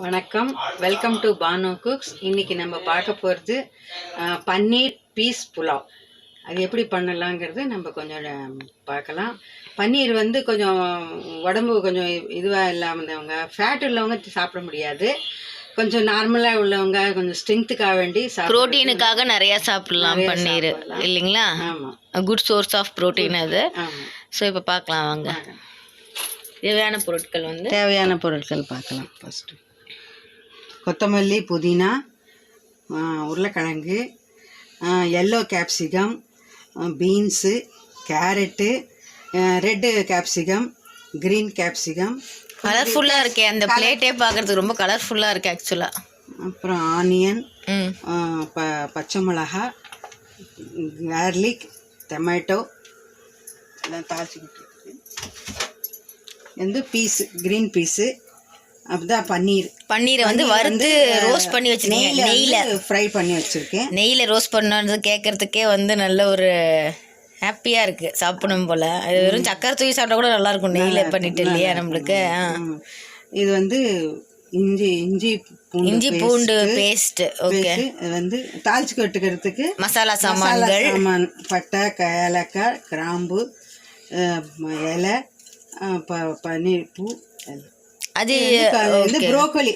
வணக்கம், welcome to Banu cooks. இன்றைக்கி நம்ம பார்க்க போகிறது பன்னீர் பீஸ் புலாவ். அது எப்படி பண்ணலாங்கிறது நம்ம கொஞ்சம் பார்க்கலாம். பன்னீர் வந்து கொஞ்சம் உடம்பு கொஞ்சம் இதுவாக இல்லாமந்தவங்க, ஃபேட் உள்ளவங்க சாப்பிட முடியாது. கொஞ்சம் நார்மலாக உள்ளவங்க கொஞ்சம் ஸ்ட்ரென்த்துக்காக வேண்டி ப்ரோட்டீனுக்காக நிறையா சாப்பிடலாம் பன்னீர் இல்லைங்களா? ஆமாம், குட் சோர்ஸ் ஆஃப் ப்ரோட்டீன் அது. ஆமாம். ஸோ இப்போ பார்க்கலாம் வாங்க. தேவையான பொருட்கள் பார்க்கலாம். ஃபஸ்ட்டு கொத்தமல்லி, புதினா, உருளைக்கிழங்கு, yellow capsicum, beans, carrot, red capsicum, green capsicum. கலர்ஃபுல்லாக இருக்கே அந்த பிளேட்டே பார்க்குறதுக்கு ரொம்ப கலர்ஃபுல்லாக இருக்குது ஆக்சுவலாக. அப்புறம் ஆனியன், பச்சை மிளகா, கார்லிக், டொமேட்டோ எல்லாம் தாளிச்சுக்கிட்டு வந்து பீஸு, க்ரீன் பீஸு. அப்படிதான் பன்னீரை வந்து வறுத்து ரோஸ்ட் பண்ணி வச்சுருக்கேன். நெய்யில் ஃப்ரை பண்ணி வச்சுருக்கேன். நெய்யில் ரோஸ்ட் பண்ணது கேட்குறதுக்கே வந்து நல்ல ஒரு ஹாப்பியாக இருக்குது, சாப்பிடணும் போல். அது வெறும் சக்கரை தூக்கி சாப்பிட்டா கூட நல்லாயிருக்கும் நெய்யில் பண்ணிட்டு இல்லையா நம்மளுக்கு. இது வந்து இஞ்சி பூண்டு பேஸ்ட்டு. ஓகே, இது வந்து தாளிச்சு கட்டுக்கிறதுக்கு மசாலா சாமான், பட்டை, ஏலக்காய், கிராம்பு, இலை, பன்னீர் பூ. அது வந்து ப்ரோக்கோலி,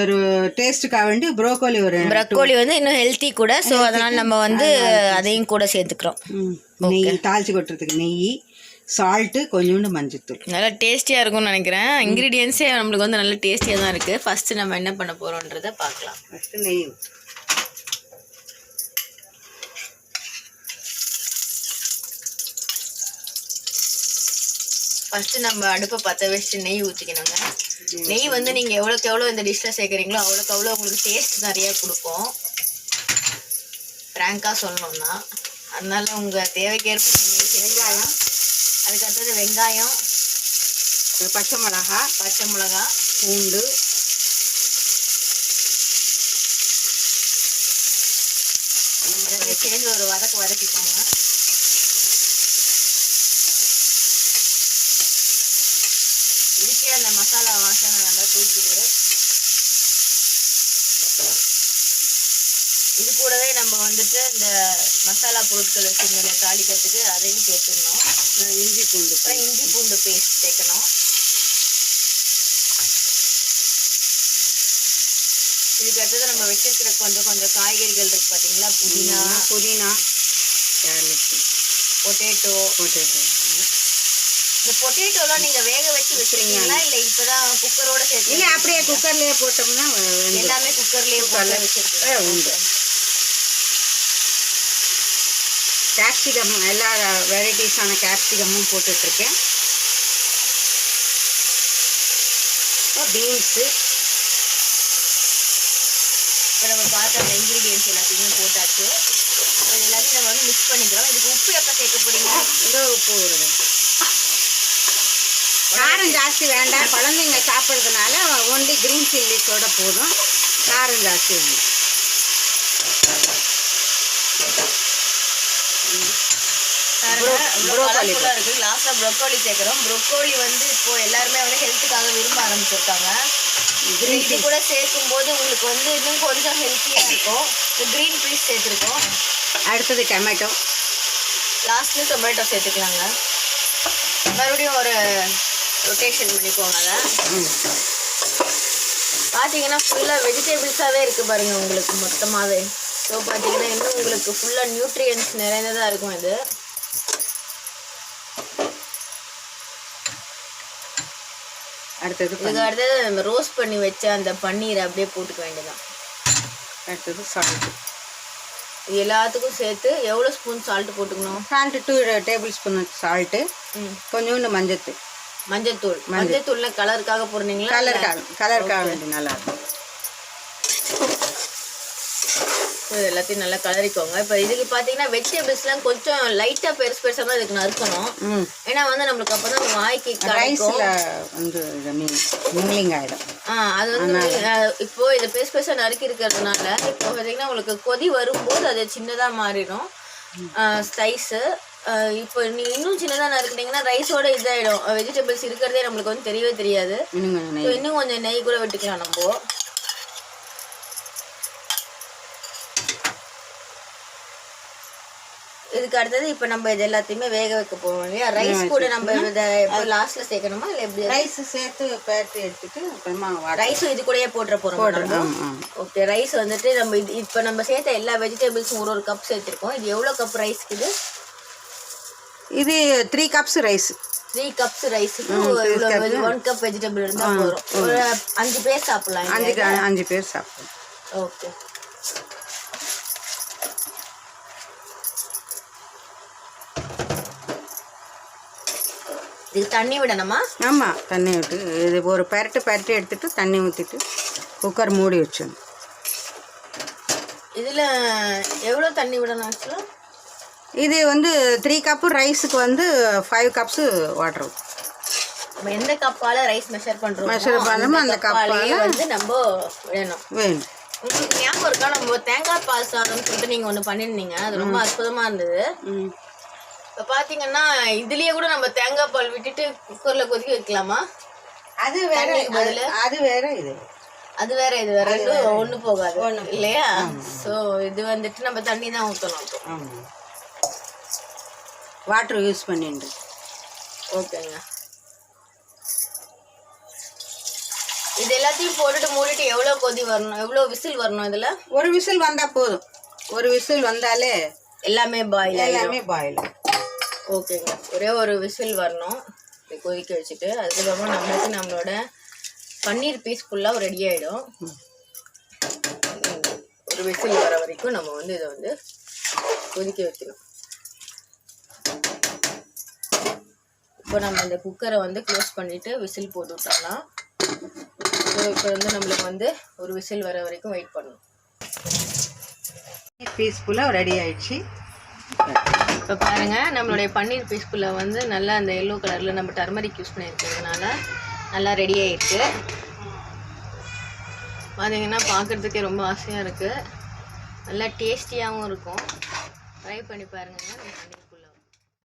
ஒரு டேஸ்ட்டுக்காக வேண்டி ப்ரோக்கோலி வந்து இன்னும் ஹெல்த்தி கூட. ஸோ அதனால் நம்ம வந்து அதையும் கூட சேர்த்துக்கிறோம். நெய் தாளிச்சு கொட்டுறதுக்கு நெய், சால்ட்டு, கொஞ்சோண்டு மஞ்சத்தூள். நல்லா டேஸ்டியாக இருக்கும்னு நினைக்கிறேன். இன்க்ரீடியன்ஸே நம்மளுக்கு வந்து நல்ல டேஸ்டியாக தான் இருக்குது. ஃபஸ்ட்டு நம்ம என்ன பண்ண போகிறோன்றதை பார்க்கலாம். ஃபஸ்ட்டு நெய், ஃபஸ்ட்டு நம்ம அடுப்பை பற்ற வச்சுட்டு நெய் ஊற்றிக்கணுங்க. நெய் வந்து நீங்கள் எவ்வளோக்கு எவ்வளோ இந்த டிஷ்ஷில் சேர்க்குறீங்களோ அவ்வளோக்கு அவ்வளோ உங்களுக்கு டேஸ்ட் நிறையா கொடுக்கும். ஃப்ராங்காக சொல்லணும்னா அதனால உங்கள் தேவைக்கேற்ப நெய். வெங்காயம், அதுக்கடுத்தது வெங்காயம், பச்சை மிளகா, பூண்டு, சேர்ந்து ஒரு வதக்கிக்கோங்க. இதுக்கே அந்த மசாலா வாசனை நல்லா தூக்கிடுது. இது கூடவே நம்ம வந்துட்டு இந்த மசாலா பொருட்கள் வச்சுருந்த தாளிக்கிறதுக்கு அதையும் சேர்த்துடணும். இஞ்சி பூண்டு பேஸ்ட் சேர்க்கணும். இதுக்கு அடுத்தது நம்ம வச்சிருக்கிற கொஞ்சம் காய்கறிகள் இருக்குது பார்த்தீங்களா? புதினா, பொட்டேட்டோ. இந்த பொட்டேட்டோலாம் நீங்கள் வேக வச்சு வச்சுருக்கீங்களா இல்லை இப்போ தான் குக்கரோட சேர்த்து? இல்லை, அப்படியே குக்கர்லேயே போட்டோம்னா எல்லாமே குக்கர்லேயே போட்டு வச்சுருக்கேன். உண்டு. கேப்சிகம், எல்லா வெரைட்டிஸான கேப்சிகமும் போட்டுட்ருக்கேன். பீன்ஸு. இப்போ நம்ம பார்த்த அந்த இன்க்ரீடியன்ஸ் எல்லாத்தையுமே போட்டாச்சு. இது எல்லாத்தையும் நம்ம வந்து மிக்ஸ் பண்ணிக்கிறோம். இதுக்கு உப்பு எப்போ சேர்க்க போகிறீங்க? ஏதோ உப்பு வருது. காரம் ஜாஸ்தி வேண்டாம், குழந்தைங்க சாப்பிட்றதுனால ஒன்லி க்ரீன் சில்லிஸோட போதும். காரம் ஜாஸ்தி வேணும். இருக்குது. லாஸ்ட்டில் ப்ரொக்கோலி சேர்க்குறோம். ப்ரொக்கோலி வந்து இப்போது எல்லாருமே வந்து ஹெல்த்துக்காக விரும்ப ஆரம்பிச்சிருக்காங்க. இது கூட சேர்க்கும் போது உங்களுக்கு வந்து இன்னும் கொஞ்சம் ஹெல்த்தியாக இருக்கும். க்ரீன் பீஸ் சேர்த்துருக்கோம். அடுத்தது டொமேட்டோ. லாஸ்ட்லேயும் டொமேட்டோ சேர்த்துக்கலாங்க. மறுபடியும் ஒரு ரொட்டேஷன் பண்ணிக்கோங்க. அதை பார்த்தீங்கன்னா ஃபுல்லாக வெஜிடபிள்ஸாகவே இருக்குது பாருங்கள் உங்களுக்கு மொத்தமாகவே. ஸோ பார்த்தீங்கன்னா இன்னும் உங்களுக்கு ஃபுல்லாக நியூட்ரியன்ஸ் நிறைந்ததாக இருக்கும். இது அடுத்தது நம்ம ரோஸ்ட் பண்ணி வச்ச அந்த பன்னீரை அப்படியே போட்டுக்க வேண்டியதான். அடுத்தது சால்ட்டு. இது எல்லாத்துக்கும் சேர்த்து எவ்வளோ ஸ்பூன் சால்ட்டு போட்டுக்கணும்? சால்ட்டு 2 டேபிள் ஸ்பூன் சால்ட்டு, கொஞ்சோண்டு மஞ்சத்தூள்ல கலருக்காக போடுறீங்களா? கலருக்காக வேண்டி நல்லா இருக்கும். இது எல்லாத்தையும் நல்லா கலரிக்கோங்க. இப்போ இதுக்கு பார்த்தீங்கன்னா வெஜிடபிள்ஸ்லாம் கொஞ்சம் லைட்டாக பெருசாக தான் இதுக்கு நறுக்கணும். ஏன்னா வந்து நம்மளுக்கு அப்போ தான் வாய்க்கு ரைஸில் வந்து மிங்கிலிங் ஆகிடும். அது வந்து இப்போது இதை பெருசாக நறுக்கி இருக்கிறதுனால இப்போ பார்த்தீங்கன்னா உங்களுக்கு கொதி வரும்போது அது சின்னதாக மாறிடும். ஸ்லைஸு இப்போ நீ இன்னும் சின்னதாக நறுக்குனீங்கன்னா ரைஸோட இதாகிடும். வெஜிடபிள்ஸ் இருக்கிறதே நம்மளுக்கு வந்து தெரியவே தெரியாது. இன்னும் கொஞ்சம் நெய் கூட விட்டுக்கலாம் நம்ம. இதுக்கு அடுத்தது இப்போ நம்ம இது எல்லாத்தையுமே வேக வைக்க போவோம் இல்லையா? ரைஸ் கூட நம்ம இதை லாஸ்ட்ல சேர்க்கணுமா இல்லை எப்படி? ரைஸ் சேர்த்து பேட்டு எடுத்துட்டு அப்புறமா ரைஸும் இது கூடயே போட்டுற போகிறோம். ஓகே, ரைஸ் வந்துட்டு நம்ம இது இப்போ நம்ம சேர்த்த எல்லா வெஜிடபிள்ஸும் ஒரு கப் சேர்த்துருக்கோம். இது எவ்வளோ கப் ரைஸ்க்கு? இது 3 கப்ஸ் ரைஸ். 3 கப்ஸ் ரைஸுக்கு 1 கப் வெஜிடபிள் இருந்தால் போதும். ஒரு 5 பேர் சாப்பிடலாம். 5 பேர் சாப்பிடலாம். ஓகே, இது தண்ணி விடணுமா? ஆமாம், தண்ணி விட்டு இது ஒரு பரட்டு எடுத்துட்டு தண்ணி ஊற்றிட்டு குக்கர் மூடி வச்சிடணும். இதில் எவ்வளோ தண்ணி விடணும் ஆக்சுவலாக? இது வந்து 3 கப்பு ரைஸுக்கு வந்து 5 கப்ஸு வாட்டர். நம்ம எந்த கப்பால் ரைஸ் மெஷர் பண்ணுறோமோ அந்த கப்பாலே வந்து நம்ம வேணும். உங்களுக்கு ஞாபகம் இருக்கா, நம்ம தேங்காய் பால் சாதம்னு சொல்லிட்டு நீங்கள் ஒன்று பண்ணியிருந்தீங்க, அது ரொம்ப அற்புதமாக இருந்தது. இப்போ பார்த்தீங்கன்னா இதுலேயே கூட நம்ம தேங்காய் பால் விட்டுட்டு குக்கரில் கொதிக்க வைக்கலாமா? அது வேற பதில். அது வேற இது இது வேற ஒன்று போகாது இல்லையா? ஸோ இது வந்துட்டு நம்ம தண்ணி தான் ஊற்றணும். வாட்டர் யூஸ் பண்ணிட்டு. ஓகேங்க, இது எல்லாத்தையும் போட்டுட்டு மூடிட்டு எவ்வளோ கொதி வரணும், எவ்வளோ விசில் வரணும்? இதில் ஒரு விசில் வந்தால் போதும். ஒரு விசில் வந்தாலே எல்லாமே பாயில். ஓகேங்க, ஒரே ஒரு விசில் வரணும். இது கொதிக்க வச்சுட்டு அதுக்கப்புறமா நம்மளோட பன்னீர் பீஸ் ஃபுல்லாக ரெடி ஆகிடும். ஒரு விசில் வர வரைக்கும் நம்ம வந்து இதை வந்து கொதிக்க வைக்கணும். இப்போ நம்ம இந்த குக்கரை வந்து க்ளோஸ் பண்ணிவிட்டு விசில் போட்டு விட்டோம்னா, ஸோ இப்போ வந்து நம்மளுக்கு வந்து ஒரு விசில் வர வரைக்கும் வெயிட் பண்ணணும். பீஸ்ஃபுல்லாக ரெடி ஆயிடுச்சு. இப்போ பாருங்கள், நம்மளுடைய பன்னீர் பீஸ்ஃபுல்ல வந்து நல்லா அந்த எல்லோ கலரில் நம்ம டர்மரிக் யூஸ் பண்ணியிருக்கிறதுனால நல்லா ரெடி ஆகிடுச்சு. பார்த்தீங்கன்னா பார்க்குறதுக்கே ரொம்ப ஆசையாக இருக்குது. நல்லா டேஸ்டியாகவும் இருக்கும். ட்ரை பண்ணி பாருங்கள்.